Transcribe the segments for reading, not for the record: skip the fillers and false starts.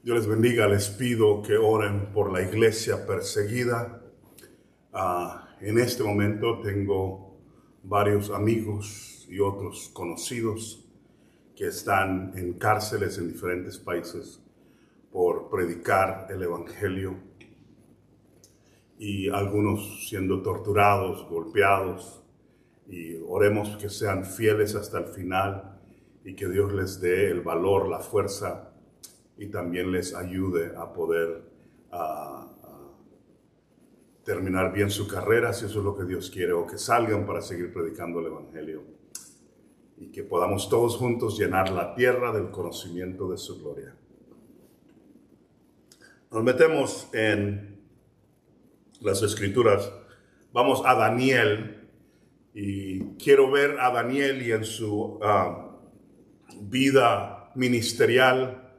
Dios les bendiga. Les pido que oren por la iglesia perseguida. En este momento tengo varios amigos y otros conocidos que están en cárceles en diferentes países por predicar el evangelio, y algunos siendo torturados, golpeados, y oremos que sean fieles hasta el final y que Dios les dé el valor, la fuerza, y también les ayude a poder terminar bien su carrera, si eso es lo que Dios quiere, o que salgan para seguir predicando el evangelio, y que podamos todos juntos llenar la tierra del conocimiento de su gloria. Nos metemos en las escrituras. Vamos a Daniel, y quiero ver a Daniel y en su vida ministerial.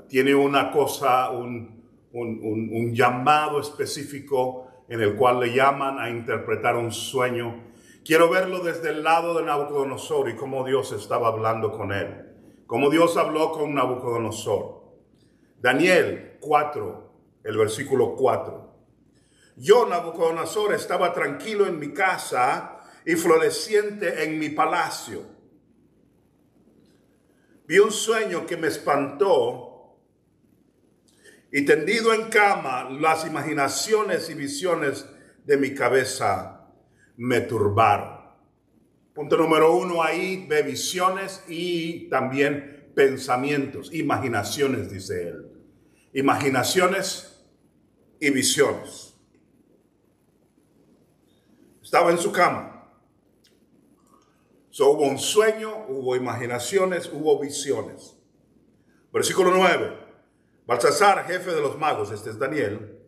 Tiene una cosa, un llamado específico en el cual le llaman a interpretar un sueño. Quiero verlo desde el lado de Nabucodonosor y cómo Dios estaba hablando con él, cómo Dios habló con Nabucodonosor. Daniel 4, el versículo 4. Yo, Nabucodonosor, estaba tranquilo en mi casa y floreciente en mi palacio. Vi un sueño que me espantó, y tendido en cama, las imaginaciones y visiones de mi cabeza me turbaron. Punto número 1, ahí ve visiones y también pensamientos, imaginaciones, dice él. Imaginaciones y visiones. Estaba en su cama. Hubo un sueño, hubo imaginaciones, hubo visiones. Versículo 9. Baltasar, jefe de los magos, este es Daniel,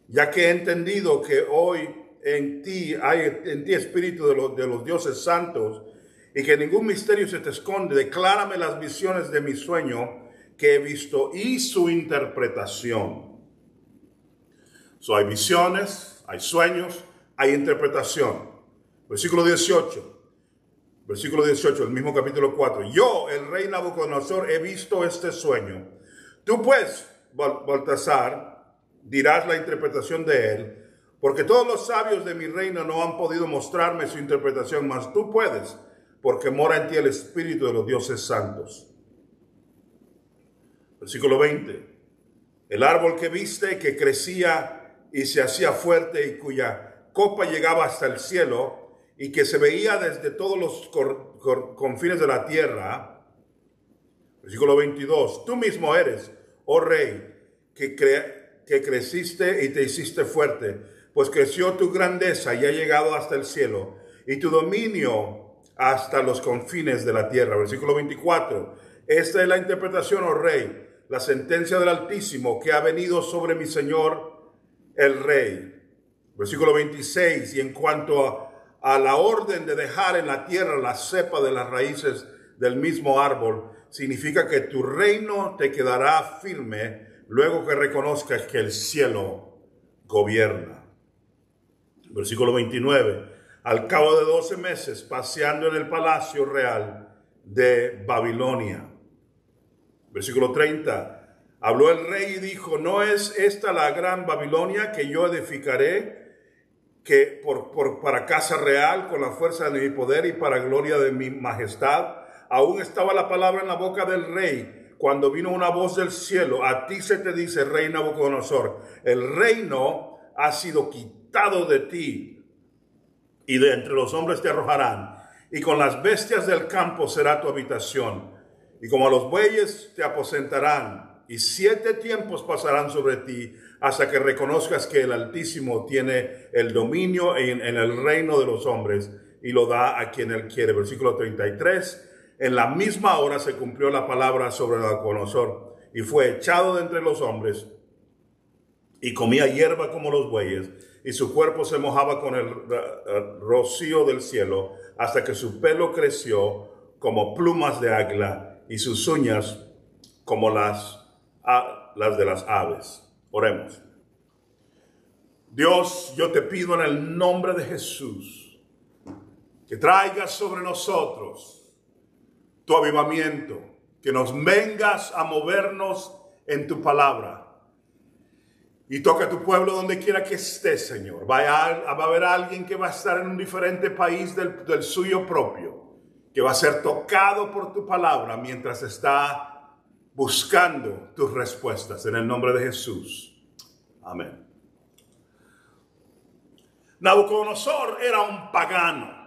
ya que he entendido que hoy en ti hay espíritu de los dioses santos, y que ningún misterio se te esconde, declárame las visiones de mi sueño que he visto y su interpretación. Hay visiones, hay sueños, hay interpretación. Versículo 18. Versículo 18, el mismo capítulo 4. Yo, el rey Nabucodonosor, he visto este sueño. Tú pues, Baltasar, dirás la interpretación de él, porque todos los sabios de mi reino no han podido mostrarme su interpretación, mas tú puedes, porque mora en ti el espíritu de los dioses santos. Versículo 20. El árbol que viste, que crecía y se hacía fuerte, y cuya copa llegaba hasta el cielo, y que se veía desde todos los confines de la tierra. Versículo 22. Tú mismo eres, oh rey, que creciste y te hiciste fuerte, pues creció tu grandeza y ha llegado hasta el cielo, y tu dominio hasta los confines de la tierra. Versículo 24. Esta es la interpretación, oh rey, la sentencia del Altísimo que ha venido sobre mi señor el rey. Versículo 26. Y en cuanto a la orden de dejar en la tierra la cepa de las raíces del mismo árbol, significa que tu reino te quedará firme luego que reconozcas que el cielo gobierna. Versículo 29. Al cabo de 12 meses, paseando en el palacio real de Babilonia. Versículo 30. Habló el rey y dijo: ¿no es esta la gran Babilonia que yo edificaré para casa real, con la fuerza de mi poder y para gloria de mi majestad? Aún estaba la palabra en la boca del rey cuando vino una voz del cielo: a ti se te dice, rey Nabucodonosor, el reino ha sido quitado de ti, y de entre los hombres te arrojarán, y con las bestias del campo será tu habitación, y como a los bueyes te aposentarán, y 7 tiempos pasarán sobre ti, hasta que reconozcas que el Altísimo tiene el dominio en el reino de los hombres, y lo da a quien él quiere. Versículo 33. En la misma hora se cumplió la palabra sobre Nabucodonosor, y fue echado de entre los hombres, y comía hierba como los bueyes, y su cuerpo se mojaba con el rocío del cielo, hasta que su pelo creció como plumas de águila, y sus uñas como las de las aves. Oremos. Dios, yo te pido en el nombre de Jesús que traigas sobre nosotros tu avivamiento, que nos vengas a movernos en tu palabra. Y toca a tu pueblo donde quiera que esté, Señor. Va a haber alguien que va a estar en un diferente país del suyo propio, que va a ser tocado por tu palabra mientras está buscando tus respuestas. En el nombre de Jesús. Amén. Nabucodonosor era un pagano.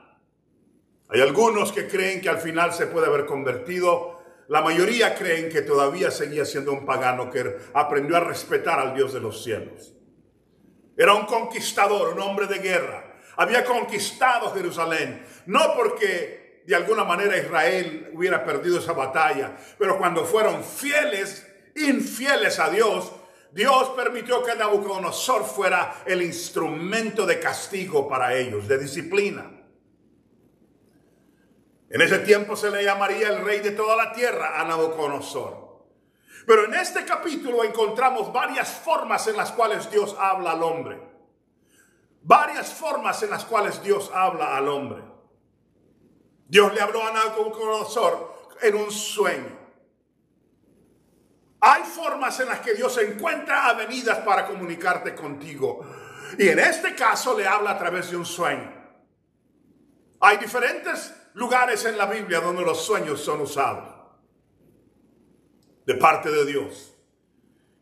Hay algunos que creen que al final se puede haber convertido. La mayoría creen que todavía seguía siendo un pagano que aprendió a respetar al Dios de los cielos. Era un conquistador, un hombre de guerra. Había conquistado Jerusalén, no porque de alguna manera Israel hubiera perdido esa batalla, pero cuando fueron infieles a Dios, Dios permitió que Nabucodonosor fuera el instrumento de castigo para ellos, de disciplina. En ese tiempo se le llamaría el rey de toda la tierra a Nabucodonosor. Pero en este capítulo encontramos varias formas en las cuales Dios habla al hombre. Varias formas en las cuales Dios habla al hombre. Dios le habló a Nabucodonosor en un sueño. Hay formas en las que Dios encuentra avenidas para comunicarte contigo. Y en este caso le habla a través de un sueño. Hay diferentes lugares en la Biblia donde los sueños son usados de parte de Dios.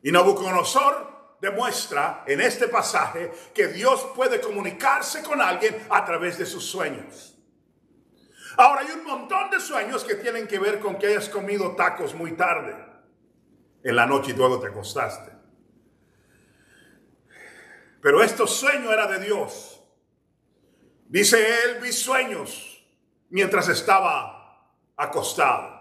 Y Nabucodonosor demuestra en este pasaje que Dios puede comunicarse con alguien a través de sus sueños. Ahora hay un montón de sueños que tienen que ver con que hayas comido tacos muy tarde en la noche y luego te acostaste. Pero este sueño era de Dios. Dice él, vi sueños mientras estaba acostado.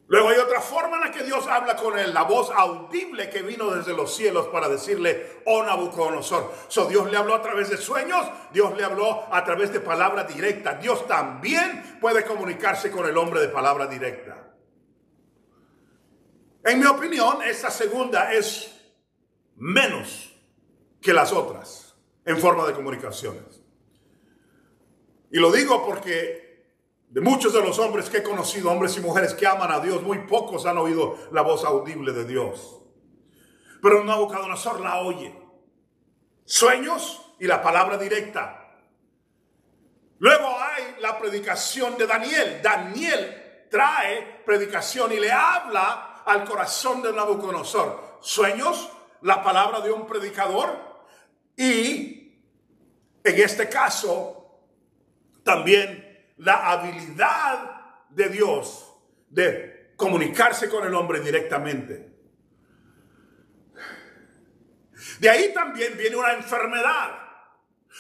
Luego hay otra forma en la que Dios habla con él, la voz audible que vino desde los cielos para decirle, oh Nabucodonosor. Dios le habló a través de sueños, Dios le habló a través de palabra directa. Dios también puede comunicarse con el hombre de palabra directa. En mi opinión, esta segunda es menos que las otras en forma de comunicaciones. Y lo digo porque de muchos de los hombres que he conocido, hombres y mujeres que aman a Dios, muy pocos han oído la voz audible de Dios. Pero Nabucodonosor la oye. Sueños y la palabra directa. Luego hay la predicación de Daniel. Daniel trae predicación y le habla al corazón de Nabucodonosor. Sueños, la palabra de un predicador y, en este caso, también la habilidad de Dios de comunicarse con el hombre directamente. De ahí también viene una enfermedad.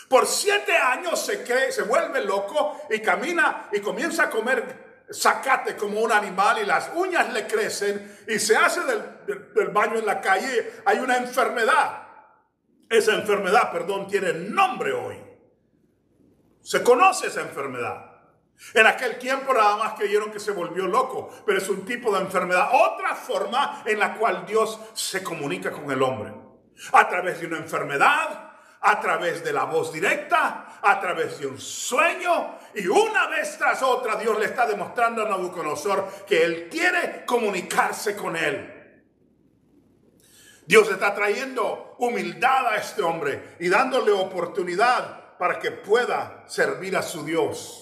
Por 7 años se vuelve loco y camina y comienza a comer zacate como un animal y las uñas le crecen y se hace del baño en la calle. Hay una enfermedad. Esa enfermedad, tiene nombre hoy. Se conoce esa enfermedad. En aquel tiempo nada más creyeron que se volvió loco, pero es un tipo de enfermedad. Otra forma en la cual Dios se comunica con el hombre. A través de una enfermedad, a través de la voz directa, a través de un sueño. Y una vez tras otra Dios le está demostrando a Nabucodonosor que él quiere comunicarse con él. Dios está trayendo humildad a este hombre y dándole oportunidad para que pueda servir a su Dios.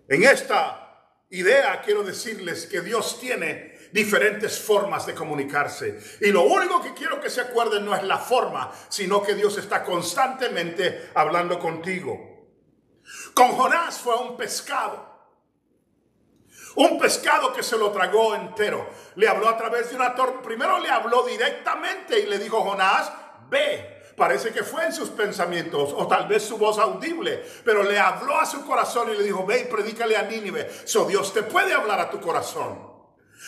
En esta idea quiero decirles que Dios tiene diferentes formas de comunicarse. Y lo único que quiero que se acuerden no es la forma, sino que Dios está constantemente hablando contigo. Con Jonás fue un pescado. Un pescado que se lo tragó entero. Le habló a través de una tormenta. Primero le habló directamente y le dijo, Jonás, ve. Parece que fue en sus pensamientos o tal vez su voz audible. Pero le habló a su corazón y le dijo, ve y predícale a Nínive. Dios te puede hablar a tu corazón.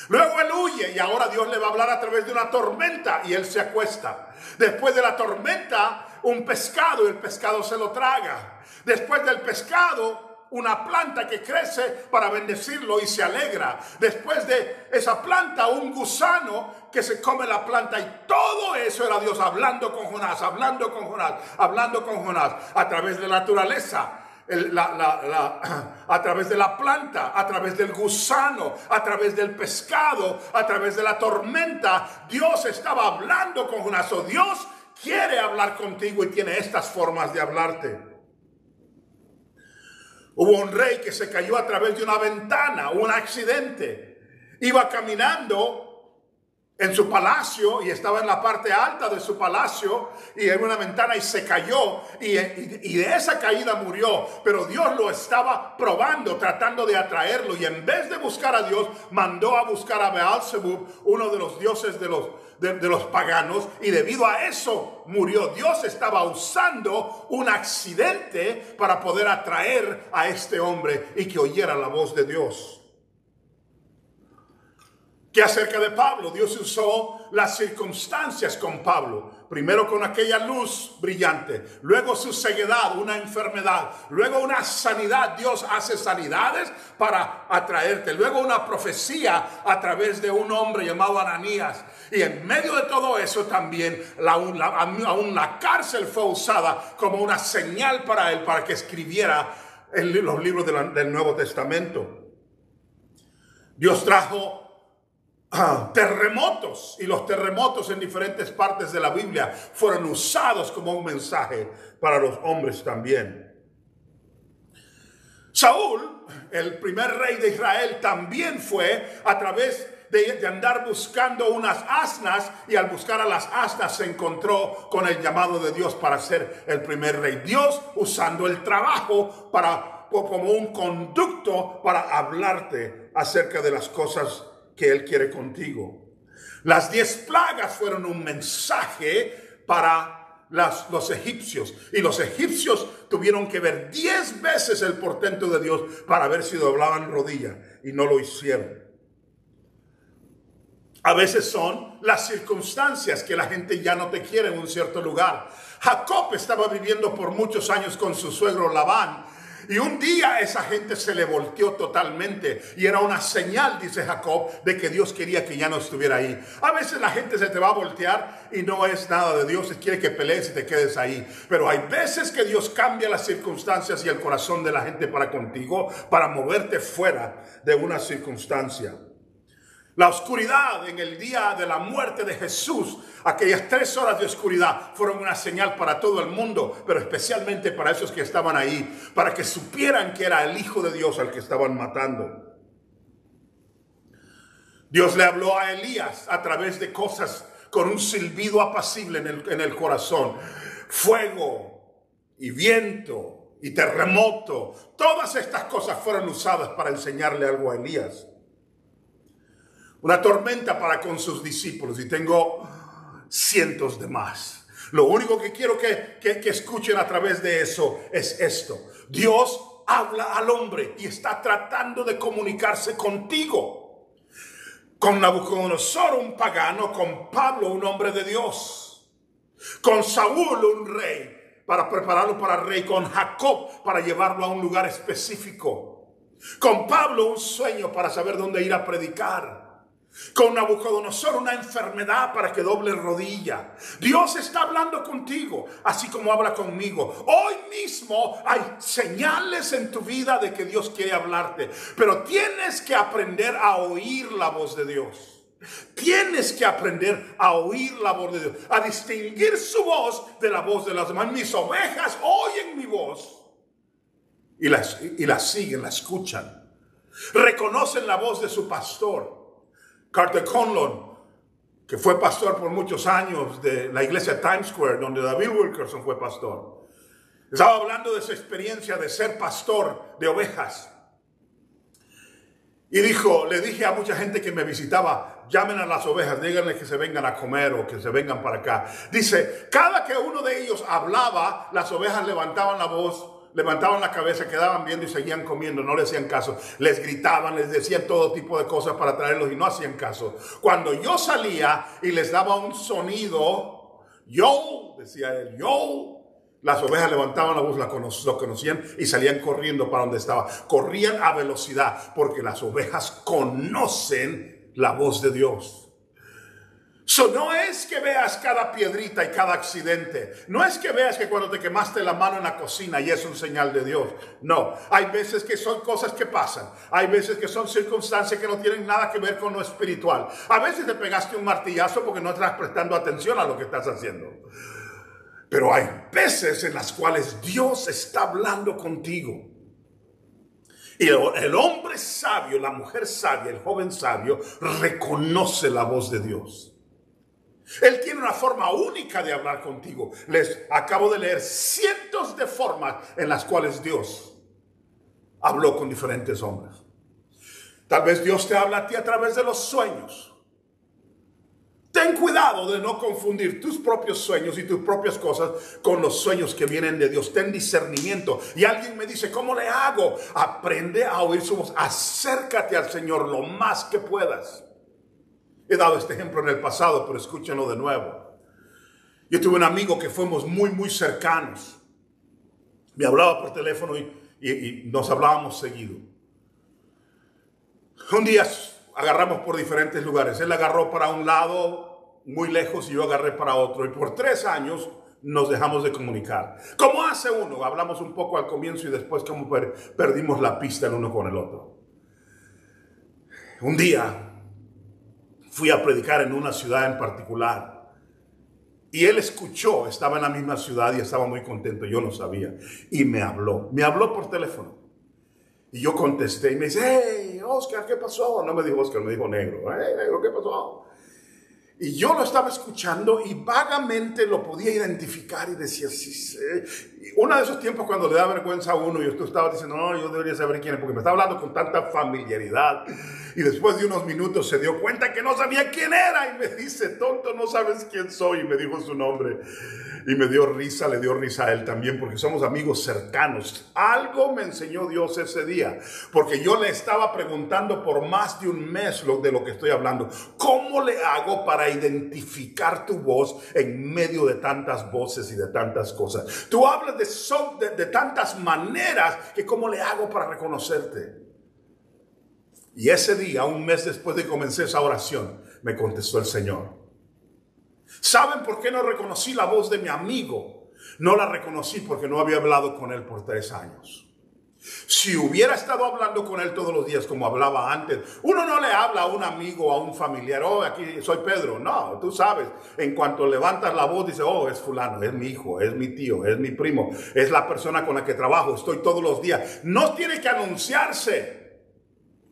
Luego él huye y ahora Dios le va a hablar a través de una tormenta y él se acuesta. Después de la tormenta, un pescado y el pescado se lo traga. Después del pescado, una planta que crece para bendecirlo y se alegra. Después de esa planta, un gusano que se come la planta. Y todo eso era Dios hablando con Jonás, hablando con Jonás, hablando con Jonás a través de la naturaleza. a través de la planta, a través del gusano, a través del pescado, a través de la tormenta. Dios estaba hablando con Jonás. Dios quiere hablar contigo y tiene estas formas de hablarte. Hubo un rey que se cayó a través de una ventana, un accidente. Iba caminando en su palacio y estaba en la parte alta de su palacio y en una ventana y se cayó y de esa caída murió. Pero Dios lo estaba probando, tratando de atraerlo, y en vez de buscar a Dios, mandó a buscar a Beelzebub, uno de los dioses de los paganos, y debido a eso murió. Dios estaba usando un accidente para poder atraer a este hombre y que oyera la voz de Dios. ¿Qué acerca de Pablo? Dios usó las circunstancias con Pablo. Primero con aquella luz brillante, luego su ceguedad, una enfermedad, luego una sanidad. Dios hace sanidades para atraerte, luego una profecía a través de un hombre llamado Ananías. Y en medio de todo eso también aún la cárcel fue usada como una señal para él, para que escribiera los libros del Nuevo Testamento. Dios trajo terremotos, y los terremotos en diferentes partes de la Biblia fueron usados como un mensaje para los hombres también. Saúl, el primer rey de Israel, también fue a través de andar buscando unas asnas, y al buscar a las asnas se encontró con el llamado de Dios para ser el primer rey. Dios usando el trabajo como un conducto para hablarte acerca de las cosas que Él quiere contigo. Las 10 plagas fueron un mensaje para los egipcios, y los egipcios tuvieron que ver 10 veces el portento de Dios para ver si doblaban rodilla, y no lo hicieron. A veces son las circunstancias que la gente ya no te quiere en un cierto lugar. Jacob estaba viviendo por muchos años con su suegro Labán, y un día esa gente se le volteó totalmente, y era una señal, dice Jacob, de que Dios quería que ya no estuviera ahí. A veces la gente se te va a voltear y no es nada de Dios, quiere que pelees y te quedes ahí. Pero hay veces que Dios cambia las circunstancias y el corazón de la gente para contigo, para moverte fuera de una circunstancia. La oscuridad en el día de la muerte de Jesús, aquellas 3 horas de oscuridad fueron una señal para todo el mundo, pero especialmente para esos que estaban ahí, para que supieran que era el Hijo de Dios al que estaban matando. Dios le habló a Elías a través de cosas con un silbido apacible en el corazón. Fuego y viento y terremoto, todas estas cosas fueron usadas para enseñarle algo a Elías. Una tormenta para con sus discípulos, y tengo cientos de más. Lo único que quiero que escuchen a través de eso es esto: Dios habla al hombre y está tratando de comunicarse contigo. Con Nabucodonosor, un pagano; con Pablo, un hombre de Dios; con Saúl, un rey, para prepararlo para rey; con Jacob, para llevarlo a un lugar específico; con Pablo, un sueño para saber dónde ir a predicar; con Nabucodonosor, una enfermedad para que doble rodilla. Dios está hablando contigo, así como habla conmigo. Hoy mismo hay señales en tu vida de que Dios quiere hablarte, pero tienes que aprender a oír la voz de Dios. Tienes que aprender a oír la voz de Dios, a distinguir su voz de la voz de las demás. Mis ovejas oyen mi voz y la siguen, la escuchan. Reconocen la voz de su pastor. Carter Conlon, que fue pastor por muchos años de la iglesia Times Square, donde David Wilkerson fue pastor, estaba hablando de su experiencia de ser pastor de ovejas. Y le dije a mucha gente que me visitaba: llamen a las ovejas, díganle que se vengan a comer o que se vengan para acá. Dice, cada que uno de ellos hablaba, las ovejas levantaban la voz, levantaban la cabeza, quedaban viendo y seguían comiendo, no le hacían caso. Les gritaban, les decían todo tipo de cosas para traerlos y no hacían caso. Cuando yo salía y les daba un sonido, yo, decía él, yo, las ovejas levantaban la voz, lo conocían y salían corriendo para donde estaba. Corrían a velocidad porque las ovejas conocen la voz de Dios. No es que veas cada piedrita y cada accidente. No es que veas que cuando te quemaste la mano en la cocina y es un señal de Dios. No, hay veces que son cosas que pasan. Hay veces que son circunstancias que no tienen nada que ver con lo espiritual. A veces te pegaste un martillazo porque no estás prestando atención a lo que estás haciendo. Pero hay veces en las cuales Dios está hablando contigo. Y el hombre sabio, la mujer sabia, el joven sabio reconoce la voz de Dios. Él tiene una forma única de hablar contigo. Les acabo de leer cientos de formas en las cuales Dios habló con diferentes hombres. Tal vez Dios te habla a ti a través de los sueños. Ten cuidado de no confundir tus propios sueños y tus propias cosas con los sueños que vienen de Dios. Ten discernimiento. Y alguien me dice, ¿cómo le hago? Aprende a oír su voz. Acércate al Señor lo más que puedas. He dado este ejemplo en el pasado, pero escúchenlo de nuevo. Yo tuve un amigo que fuimos muy cercanos. Me hablaba por teléfono y nos hablábamos seguido. Un día agarramos por diferentes lugares. Él agarró para un lado muy lejos y yo agarré para otro. Y por 3 años nos dejamos de comunicar. ¿Cómo hace uno? Hablamos un poco al comienzo y después como perdimos la pista el uno con el otro. Un día fui a predicar en una ciudad en particular. Y él escuchó, estaba en la misma ciudad y estaba muy contento, yo no sabía. Y me habló por teléfono. Y yo contesté y me dice, hey, Oscar, ¿qué pasó? No me dijo Oscar, me dijo Negro. Hey, Negro, ¿qué pasó? Y yo lo estaba escuchando y vagamente lo podía identificar y decía, sí. Uno de esos tiempos cuando le da vergüenza a uno y tú estabas diciendo, no, yo debería saber quién es, porque me está hablando con tanta familiaridad. Y después de unos minutos se dio cuenta que no sabía quién era y me dice, tonto, no sabes quién soy. Y me dijo su nombre. Y me dio risa, le dio risa a él también, porque somos amigos cercanos. Algo me enseñó Dios ese día, porque yo le estaba preguntando por más de un mes de lo que estoy hablando. ¿Cómo le hago para identificar tu voz en medio de tantas voces y de tantas cosas? Tú hablas de tantas maneras que ¿cómo le hago para reconocerte? Y ese día, un mes después de que comencé esa oración, me contestó el Señor. ¿Saben por qué no reconocí la voz de mi amigo? No la reconocí porque no había hablado con él por 3 años. Si hubiera estado hablando con él todos los días como hablaba antes, uno no le habla a un amigo, a un familiar, oh, aquí soy Pedro. No, tú sabes, en cuanto levantas la voz, dice, oh, es fulano, es mi hijo, es mi tío, es mi primo, es la persona con la que trabajo, estoy todos los días. No tiene que anunciarse.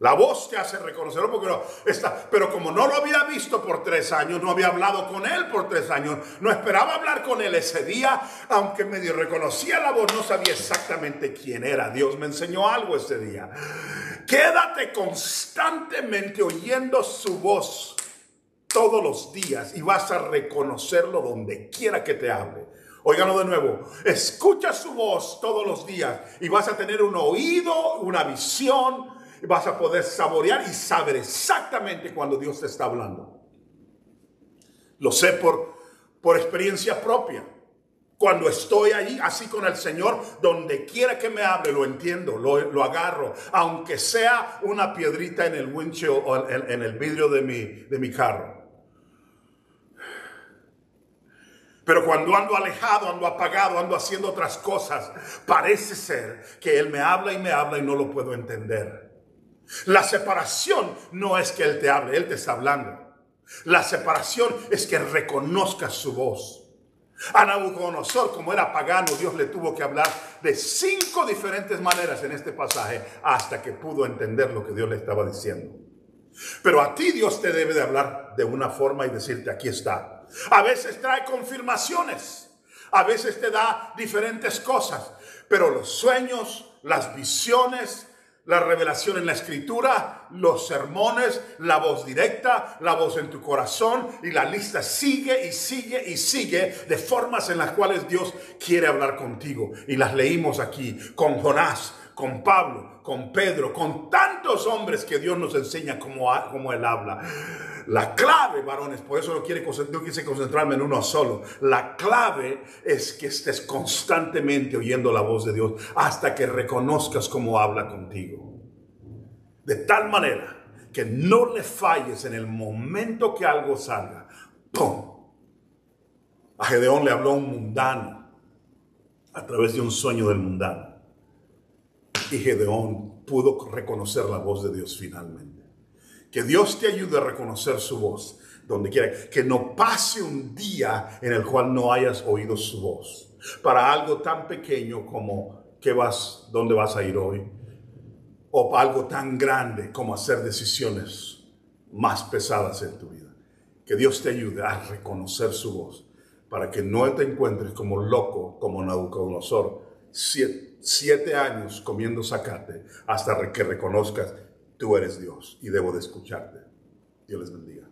La voz te hace reconocerlo porque no está, pero como no lo había visto por 3 años, no había hablado con él por 3 años, no esperaba hablar con él ese día, aunque medio reconocía la voz, no sabía exactamente quién era. Dios me enseñó algo ese día. Quédate constantemente oyendo su voz todos los días y vas a reconocerlo donde quiera que te hable. Óiganlo de nuevo, escucha su voz todos los días y vas a tener un oído, una visión. Vas a poder saborear y saber exactamente cuando Dios te está hablando. Lo sé por experiencia propia. Cuando estoy allí, así con el Señor, donde quiera que me hable, lo entiendo, lo agarro. Aunque sea una piedrita en el windshield o en el vidrio de mi carro. Pero cuando ando alejado, ando apagado, ando haciendo otras cosas, parece ser que Él me habla y no lo puedo entender. La separación no es que Él te hable, Él te está hablando. La separación es que reconozcas su voz. A Nabucodonosor, como era pagano, Dios le tuvo que hablar de 5 diferentes maneras en este pasaje hasta que pudo entender lo que Dios le estaba diciendo. Pero a ti Dios te debe de hablar de una forma y decirte, aquí está. A veces trae confirmaciones, a veces te da diferentes cosas, pero los sueños, las visiones, la revelación en la escritura, los sermones, la voz directa, la voz en tu corazón y la lista sigue y sigue y sigue de formas en las cuales Dios quiere hablar contigo. Y las leímos aquí con Jonás, con Pablo, con Pedro, con tantos hombres que Dios nos enseña cómo Él habla. La clave, varones, por eso no quise concentrarme en uno solo. La clave es que estés constantemente oyendo la voz de Dios hasta que reconozcas cómo habla contigo. De tal manera que no le falles en el momento que algo salga. ¡pum! A Gedeón le habló un mundano a través de un sueño del mundano. Y Gedeón pudo reconocer la voz de Dios finalmente. Que Dios te ayude a reconocer su voz donde quiera. Que no pase un día en el cual no hayas oído su voz. Para algo tan pequeño como dónde vas a ir hoy. O para algo tan grande como hacer decisiones más pesadas en tu vida. Que Dios te ayude a reconocer su voz. Para que no te encuentres como loco, como Nabucodonosor. 7 años comiendo zacate hasta que reconozcas tú eres Dios y debo de escucharte. Dios les bendiga.